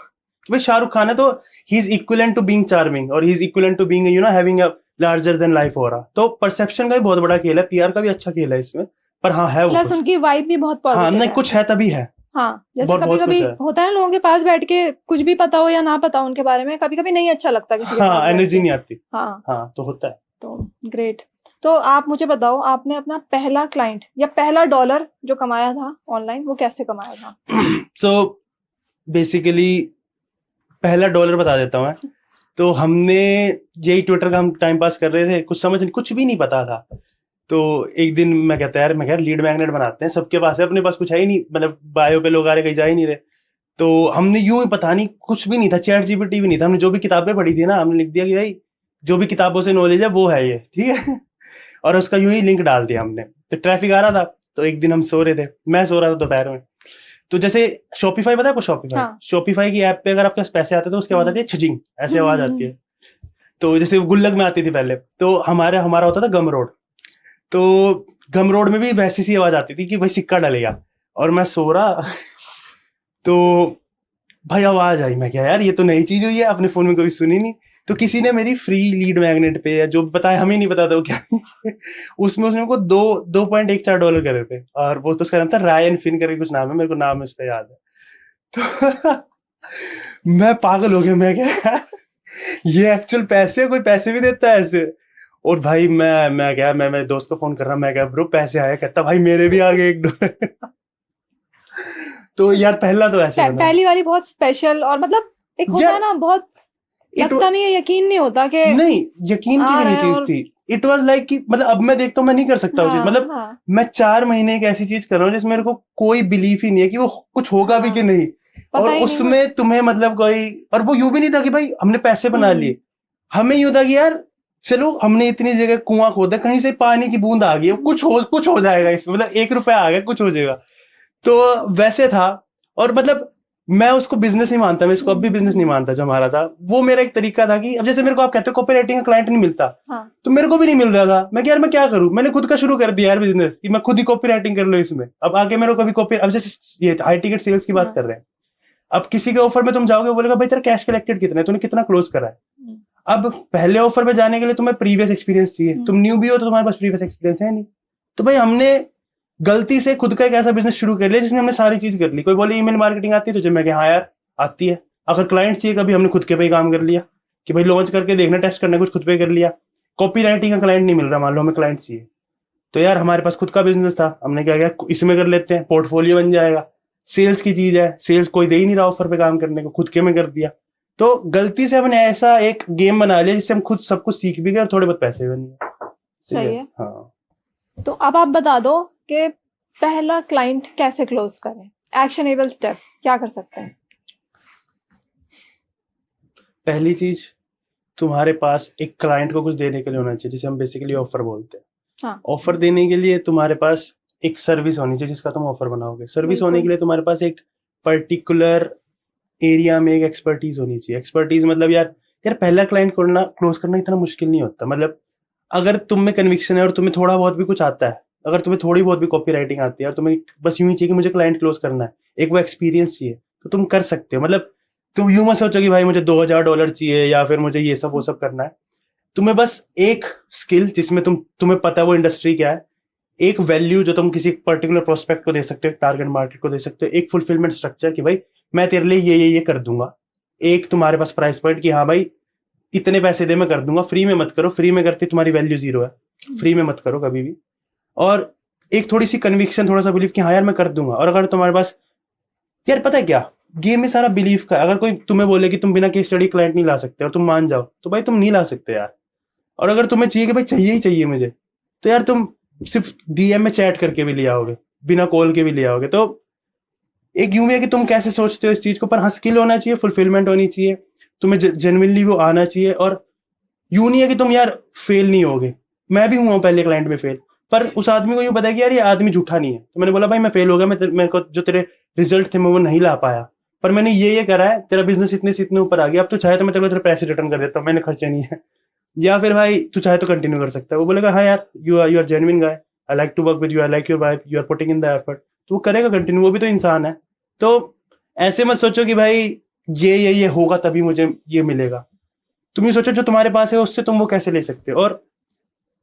कि भाई शाहरुख खान है तो he is equivalent to being charming, और he is equivalent to being having a larger than life aura. तो परसेप्शन का भी बहुत बड़ा खेल है, पीआर का भी अच्छा खेल है इसमें, पर हाँ है वो प्लस कुछ। उनकी वाइब भी बहुत हाँ पॉजिटिव नहीं है। कुछ है तभी है। हाँ जैसे बहुत कभी बहुत कभी कुछ है। होता है ना, लोगों के पास बैठ के कुछ भी पता हो या ना पता हो उनके बारे में, कभी कभी नहीं अच्छा लगता किसी के पास हाँ बैठ एनर्जी के। नहीं आती। हाँ हाँ तो होता है। तो ग्रेट। तो आप मुझे बताओ, आपने अपना पहला क्लाइंट या पहला डॉलर जो कमाया था ऑनलाइन, वो कैसे कमाया था? सो बेसिकली पहला डॉलर बता देता हूँ मैं। तो हमने यही ट्विटर का हम टाइम पास कर रहे थे, कुछ भी नहीं पता था। तो एक दिन मैं कहता यार, मैं कह लीड मैग्नेट बनाते हैं, सबके पास है, अपने पास कुछ है ही नहीं, मतलब बायो पे लोग आ रहे कहीं जा ही नहीं रहे। तो हमने यूं ही पता नहीं, कुछ भी नहीं था, चैट जीपीटी भी नहीं था, हमने जो भी किताबें पढ़ी थी ना, हमने लिख दिया कि भाई जो भी किताबों से नॉलेज है वो है ये, ठीक है। और उसका यूं ही लिंक डाल दिया हमने। तो ट्रैफिक आ रहा था, तो एक दिन हम सो रहे थे, मैं सो रहा था दोपहर में। तो जैसे शॉपिफाई पता है आपको? शॉपिफाई हाँ। शॉपिफाई की ऐप पे अगर आपके पास पैसे आते तो उसके बाद आती है छिजिंग, ऐसे आवाज आती है। तो जैसे गुल्लक में आती थी पहले, तो हमारा होता था गम रोड। तो गम रोड में भी वैसी सी आवाज आती थी कि भाई सिक्का डलेगा, और मैं सो रहा तो भाई आवाज आई, मैं क्या यार ये तो नई चीज हुई है, अपने फोन में कभी सुनी नहीं। तो किसी ने मेरी फ्री लीड मैग्नेट पे, या जो बताया हमें नहीं पता था वो क्या उसमें उसने को $2.14 करे थे, और वो तो उसका नाम था रायन फिन करके कुछ नाम है, मेरे को नाम उसका याद है। तो मैं पागल हो गया, मैं क्या यार ये एक्चुअल पैसे, कोई पैसे भी देता है ऐसे? और भाई मैं क्या, मैं मेरे दोस्त को फोन कर रहा, मैं क्या ब्रो पैसे आए? कहता भाई मेरे भी आ गए $1। तो यार पहला तो ऐसे बना। पहली वाली बहुत स्पेशल, और मतलब एक होता है ना, बहुत लगता नहीं है, यकीन नहीं होता कि नहीं, यकीन की भी नहीं चीज थी। इट वाज लाइक कि मतलब अब मैं देखता हूँ मैं नहीं कर सकता वो चीज, मतलब मैं 4 महीने एक ऐसी चीज कर रहा हूँ जिसमें मेरे को कोई बिलीफ ही नहीं है कि वो कुछ होगा भी कि नहीं, और उसमें तुम्हें मतलब कोई, और वो यूं भी नहीं था कि भाई हमने पैसे बना लिए, हमें यूं था कि यार चलो हमने इतनी जगह कुआं खोदा, कहीं से पानी की बूंद आ गई, कुछ हो जाएगा इसमें, मतलब $1 आ गया, कुछ हो जाएगा। तो वैसे था, और मतलब मैं उसको बिजनेस नहीं मानता, मैं इसको अब भी बिजनेस नहीं मानता जो हमारा था। वो मेरा एक तरीका था कि अब जैसे मेरे को आप कहते हो कॉपी राइटिंग का क्लाइंट नहीं मिलता, तो मेरे को भी नहीं मिल रहा था, मैं यार मैं क्या करूं, मैंने खुद का शुरू कर दिया यार बिजनेस कि मैं खुद ही कॉपी राइटिंग कर लूं इसमें। अब आगे मेरे को कभी कॉपी, अब जैसे ये हाई टिकट सेल्स की बात कर रहे हैं, अब किसी के ऑफर में तुम जाओगे, बोलेगा भाई तेरा कैश कलेक्टेड कितना है, तूने कितना क्लोज करा है। अब पहले ऑफर पे जाने के लिए तुम्हें प्रीवियस एक्सपीरियंस चाहिए, तुम न्यू भी हो तो तुम्हारे पास प्रीवियस एक्सपीरियंस है नहीं। तो भाई हमने गलती से खुद का एक ऐसा बिजनेस शुरू कर लिया जिसमें हमने सारी चीज कर ली। कोई बोले ईमेल मार्केटिंग आती है तुझे, मैं हाँ यार आती है। अगर क्लाइंट चाहिए कभी, हमने खुद के पे ही काम कर लिया कि भाई लॉन्च करके देखना, टेस्ट करना, कुछ खुद पे कर लिया। कॉपी राइटिंग का क्लाइंट नहीं मिल रहा, मान लो हमें क्लाइंट चाहिए, तो यार हमारे पास खुद का बिजनेस था, हमने क्या किया इसमें कर लेते हैं, पोर्टफोलियो बन जाएगा। सेल्स की चीज है, सेल्स कोई दे ही नहीं रहा ऑफर पे काम करने को, खुद के में कर दिया। तो गलती से हमने ऐसा एक गेम बना लिया जिससे हम खुद सब कुछ सीख भी गए और थोड़े बहुत पैसे भी बन गए। सही है। हाँ तो अब आप बता दो कि पहला क्लाइंट कैसे क्लोज करें, एक्शनेबल स्टेप क्या कर सकते हैं? पहली चीज, तुम्हारे पास एक क्लाइंट को कुछ देने के लिए होना चाहिए, जिसे हम बेसिकली ऑफर बोलते हैं। ऑफर देने के लिए तुम्हारे पास एक सर्विस होनी चाहिए जिसका तुम ऑफर बनाओगे। सर्विस होने के लिए तुम्हारे पास एक पर्टिकुलर एरिया में एक एक्सपर्टीज होनी चाहिए। एक्सपर्टीज मतलब यार पहला क्लाइंट क्लोज करना इतना मुश्किल नहीं होता। मतलब अगर तुम में कन्विक्शन है और तुम्हें थोड़ा बहुत भी कुछ आता है, अगर तुम्हें थोड़ी बहुत भी कॉपी राइटिंग आती है और तुम्हें बस यूं ही चाहिए कि मुझे क्लाइंट क्लोज करना है, एक वो एक्सपीरियंस चाहिए, तो तुम कर सकते हो। मतलब तुम यूं मत सोचो कि भाई मुझे $2000 चाहिए या फिर मुझे ये सब वो सब करना है। तुम्हें बस एक स्किल जिसमें तुम्हें पता है वो इंडस्ट्री क्या है, एक वैल्यू जो तुम किसी पर्टिकुलर प्रोस्पेक्ट को दे सकते हो, टारगेट मार्केट को दे सकते हो, एक फुलफिलमेंट स्ट्रक्चर कि भाई मैं तेरे लिए ये कर दूंगा, एक तुम्हारे पास प्राइस पॉइंट कि हाँ भाई इतने पैसे दे मैं कर दूंगा, फ्री में मत करो, फ्री में करते तुम्हारी वैल्यू जीरो है, फ्री में मत करो कभी भी। और एक थोड़ी सी कन्विक्शन, थोड़ा सा बिलीव कि हाँ यार मैं कर दूंगा। और अगर तुम्हारे पास यार पता है क्या, गेम में सारा बिलीफ का। अगर कोई तुम्हें बोले कि तुम बिना केस स्टडी क्लाइंट नहीं ला सकते और तुम मान जाओ, तो भाई तुम नहीं ला सकते यार। और अगर तुम्हें चाहिए कि भाई चाहिए ही चाहिए मुझे, तो यार तुम सिर्फ डीएम में चैट करके भी ले आओगे, बिना कॉल के भी ले आओगे। तो एक यूं भी है कि तुम कैसे सोचते हो इस चीज को, पर हाँ स्किल होना चाहिए, फुलफिलमेंट होनी चाहिए, तुम्हें जेन्युइनली वो आना चाहिए। और यूं नहीं है कि तुम यार फेल नहीं होगे। मैं भी हुआ पहले क्लाइंट में फेल, पर उस आदमी को यूं पता है कि यार ये आदमी झूठा नहीं है। तो मैंने बोला भाई मैं फेल हो गया, मेरे को जो तेरे रिजल्ट थे मैं वो नहीं ला पाया, पर मैंने ये करा है, तेरा बिजनेस इतने से इतने ऊपर आ गया, अब तो चाहे तो मैं तेरे पैसे रिटर्न कर देता हूँ, मैंने खर्चे नहीं है। या फिर भाई तू चाहे तो कंटिन्यू कर सकता है। वो बोलेगा हाँ यार you are genuine guy, I like to work with you, I like your wife, you are putting in the effort, तो वो करेगा कंटिन्यू, वो भी तो इंसान है। तो ऐसे मत सोचो कि भाई ये होगा तभी मुझे ये मिलेगा। तुम ये सोचो जो तुम्हारे पास है उससे तुम वो कैसे ले सकते हो। और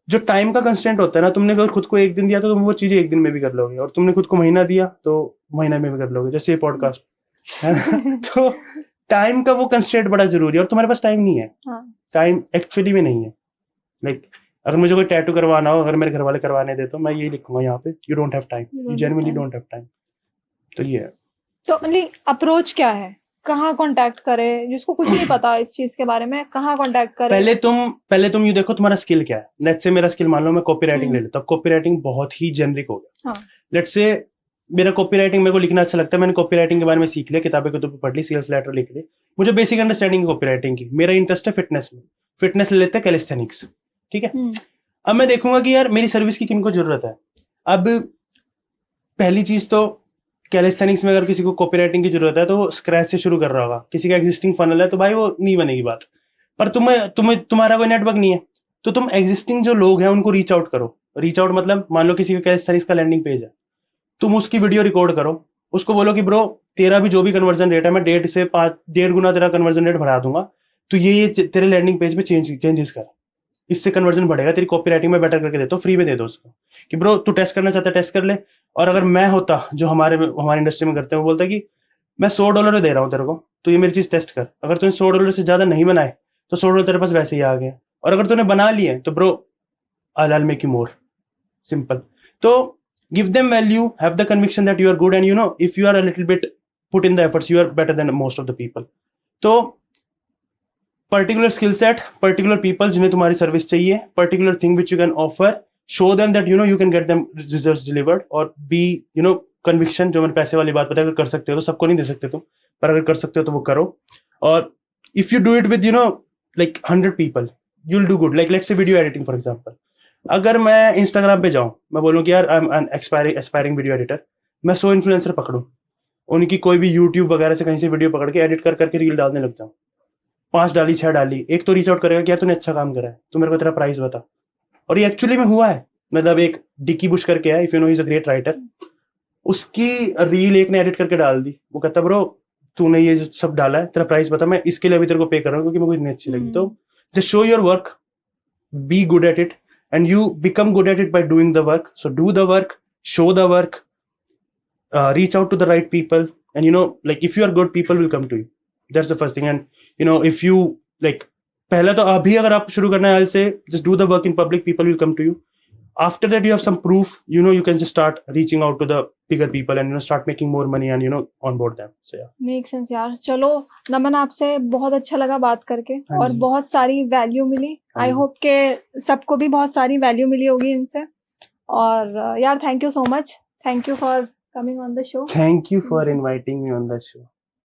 जो टाइम का कंस्टेंट होता है ना, तुमने अगर खुद को एक दिन दिया तो तुम वो चीजें एक दिन में भी कर लोगे, और तुमने खुद को महीना दिया तो महीना में भी कर लोगे, जैसे ये पॉडकास्ट है ना। तो टाइम का वो कंस्टेंट बड़ा जरूरी है, और तुम्हारे पास टाइम नहीं है। टाइम एक्चुअली में नहीं है। लाइक अगर मुझे कोई टैटू करवाना हो, अगर मेरे घर वाले करवाने दे तो मैं यही लिखूंगा यहाँ पे, you don't have time, you genuinely don't have time. तो ये है। तो अप्रोच क्या है, कहाँ कांटेक्ट करे, जिसको कुछ नहीं पता इस चीज के बारे में, कहाँ कांटेक्ट करे? पहले तुम ये देखो तुम्हारा स्किल क्या है। लेट्स से मेरा स्किल मान लो मैं कॉपी राइटिंग ले लेता हूँ, कॉपी राइटिंग बहुत ही जेनरिक हो गया। लेट्स से मेरा कॉपी राइटिंग, मेरे को लिखना अच्छा लगता है, मैंने कॉपी राइटिंग के बारे में सीख लिया, किताबें पढ़ ली, सेल्स लेटर लिख ली, मुझे बेसिक अंडरस्टैंडिंग है कॉपी राइटिंग की। मेरा इंटरेस्ट है फिटनेस में, फिटनेस ले लेते हैं, कैलिस्थेनिक्स, ठीक है। अब मैं देखूंगा कि यार मेरी सर्विस की किनको जरूरत है। अब पहली चीज तो कैलिस्थेनिक्स में अगर किसी को कॉपी राइटिंग की जरूरत है तो वो स्क्रैच से शुरू कर रहा होगा। किसी का एग्जिस्टिंग फनल है तो भाई वो नहीं बनेगी बात। पर तुम्हारा कोई नेटवर्क नहीं है तो तुम एग्जिस्टिंग जो लोग हैं उनको रीच आउट करो। रीच आउट मतलब मान लो किसी का कैलिस्थेनिक्स का लैंडिंग पेज है, तुम उसकी वीडियो रिकॉर्ड करो, उसको बोलो कि ब्रो तेरा भी जो भी कन्वर्जन रेट है मैं 1.5 गुना तेरा कन्वर्जन रेट बढ़ा दूंगा, तो ये तेरे लैंडिंग पेज पे चेंजेस कर, इससे कन्वर्जन बढ़ेगा, तेरी कॉपी राइटिंग में बेटर करके देता हूँ, फ्री में दे दो उसको कि ब्रो तू टेस्ट करना चाहता है टेस्ट कर ले। और अगर मैं होता जो हमारी इंडस्ट्री में करते हैं, वो बोलता कि मैं $100 दे रहा हूँ तेरे को, तो ये मेरी चीज टेस्ट कर, अगर तूने $100 से ज्यादा नहीं बनाए तो $100 तेरे पास वैसे ही आ गए, और अगर तूने बना लिए तो bro I make you more simple. तो give them value, have the conviction that you are good, and you know if you are a little bit put in the efforts you are better than most of the people. तो particular skill set, particular people जिन्हें तुम्हारी service चाहिए, particular thing which you can offer, show them that you know you can get them results delivered, और be you know conviction, जो मैंने पैसे वाली बात बताया, अगर कर सकते हो तो सबको नहीं दे सकते तुम, पर अगर कर सकते हो तो वो करो। और if you do it with you know like 100 people you'll do good. like let's say video editing for example, अगर मैं इंस्टाग्राम पे जाऊं, मैं बोलूं कि यार I am an aspiring video editor, मैं 100 इन्फ्लुएंसर पकड़ूं, उनकी कोई भी यूट्यूब वगैरह से कहीं से वीडियो पकड़ के एडिट कर करके रील डालने लग जाऊं, 5 डाली 6 डाली, एक तो रीच आउट करेगा कि यार तूने अच्छा काम करा है, तू मेरे को तेरा प्राइस बता। और ये एक्चुअली में हुआ है। मतलब एक डिकी बुश करके है, if you know he is a great writer, उसकी रील एक ने एडिट करके डाल दी, वो कहता ब्रो तूने ये सब डाला है, तेरा प्राइस बता, मैं इसके लिए अभी तेरे को पे कर रहा हूँ क्योंकि मेरे को इतनी अच्छी लगी। तो just show your work, B good at it, and you become good at it by doing the work. So do the work, show the work, reach out to the right people, and you know like if you are good, people will come to you. That's the first thing. And you know if you like, पहला तो अभी अगर आप शुरू करना है, I'll say just do the work in public, people will come to you. After that you have some proof, you know you can just start reaching out to the bigger people and you know start making more money and you know onboard them. So yeah, make sense यार। चलो नमन, आपसे बहुत अच्छा लगा बात करके और बहुत सारी वैल्यू मिली। आई होप के सबको भी बहुत सारी वैल्यू मिली होगी इनसे। और यार thank you so much, thank you for coming on the show. thank you for inviting me on the show.